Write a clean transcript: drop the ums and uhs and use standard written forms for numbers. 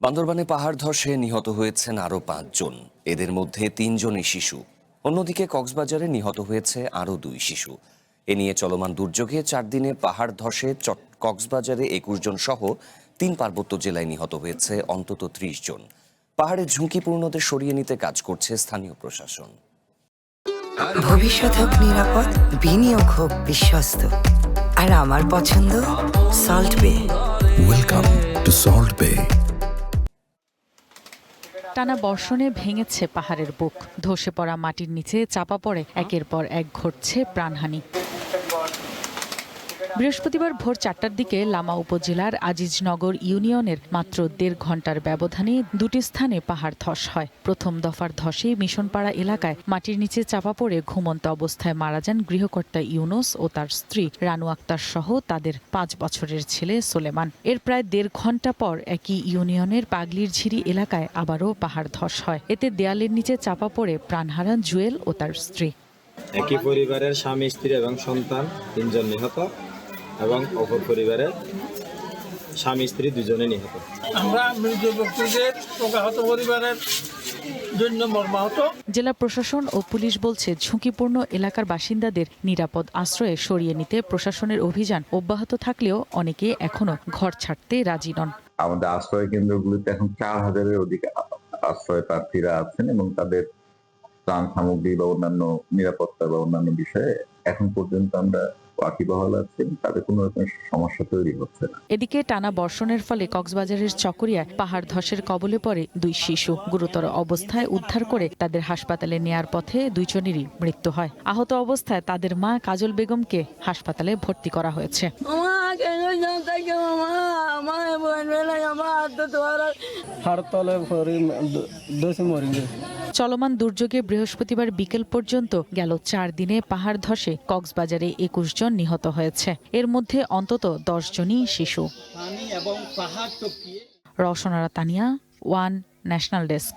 বান্দরবানে পাহাড় ধসে নিহত হয়েছেন আরও ৫ জন। এদের মধ্যে ৩ জনই শিশু। অন্যদিকে কক্সবাজারে নিহত হয়েছে আরও ২ শিশু। এ নিয়ে চলমান দুর্যোগে ৪ দিনে পাহাড় ধসে কক্সবাজারে ২১ জন সহ ৩ পার্বত্য জেলায় নিহত হয়েছে অন্তত ৩০ জন। পাহাড়ের ঝুঁকিপূর্ণদের সরিয়ে নিতে কাজ করছে স্থানীয় প্রশাসন। ভবিষ্যৎ হোক নিরাপদ, বিনিয়োগ হোক বিশ্বস্ত, আর আমার পছন্দ সল্ট বে। ওয়েলকাম টু সল্ট বে। টানা বর্ষণে ভেঙেছে পাহাড়ের বুক, ধসে পড়া মাটির নিচে চাপা পড়ে একের পর এক ঘটছে প্রাণহানি। বৃহস্পতিবার ভোর ৪টার দিকে লামা উপজেলার আজিজনগর ইউনিয়নের মাত্র ১.৫ ঘন্টার ব্যবধানে দুটি স্থানে পাহাড় ধস হয়। প্রথম দফার ধসে মিশনপাড়া এলাকায় মাটির নিচে চাপা পড়ে ঘুমন্ত অবস্থায় মারা যান গৃহকর্তা ইউনুস ও তার স্ত্রী রানু আক্তার সহ তাদের ৫ বছরের ছেলে সোলেমান। এর প্রায় ১.৫ ঘন্টা পর একই ইউনিয়নের পাগলির ঝিরি এলাকায় আবারও পাহাড় ধস হয়। এতে দেয়ালের নিচে চাপা পড়ে প্রাণ হারান জুয়েল ও তার স্ত্রী। একই পরিবারের স্বামী, স্ত্রী এবং সন্তান ৩ জন নিহত এবং অপর পরিবারের স্বামী, স্ত্রী ২ জনে নিহত। আমরা মৃত ব্যক্তিদের প্রকাহত পরিবারের জন্য মর্মাহত। জেলা প্রশাসন ও পুলিশ বলছে, ঝুঁকিপূর্ণ এলাকার বাসিন্দাদের নিরাপদ আশ্রয়ে সরিয়ে নিতে প্রশাসনের অভিযান অব্যাহত থাকলেও অনেকে এখনো ঘর ছাড়তে রাজি নন। আমাদের আশ্রয় কেন্দ্রগুলিতে এখন ৪,০০০-এর অধিক আশ্রয় প্রার্থীরা আছেন এবং তাদের ত্রাণ সামগ্রী বা অন্যান্য নিরাপত্তা বা অন্যান্য বিষয়ে এখন পর্যন্ত আমরা ওয়াকিবহাল আছি, তাদের কোনো রকম সমস্যা তৈরি হচ্ছে না। এদিকে টানা বর্ষণের ফলে কক্সবাজারের চকরিয়ায় পাহাড় ধসের কবলে পড়ে ২ শিশু। গুরুতর অবস্থায় উদ্ধার করে তাদের হাসপাতালে নেয়ার পথে ২ জনেরই মৃত্যু হয়। আহত অবস্থায় তাদের মা কাজল বেগমকে হাসপাতালে ভর্তি করা হয়েছে। চলমান দুর্যোগে বৃহস্পতিবার বিকেল পর্যন্ত গেল ৪ দিনে পাহাড় ধসে কক্সবাজারে ২১ জন নিহত হয়েছে। এর মধ্যে অন্তত ১০ জনই শিশু। Roshanara Tania, one national desk.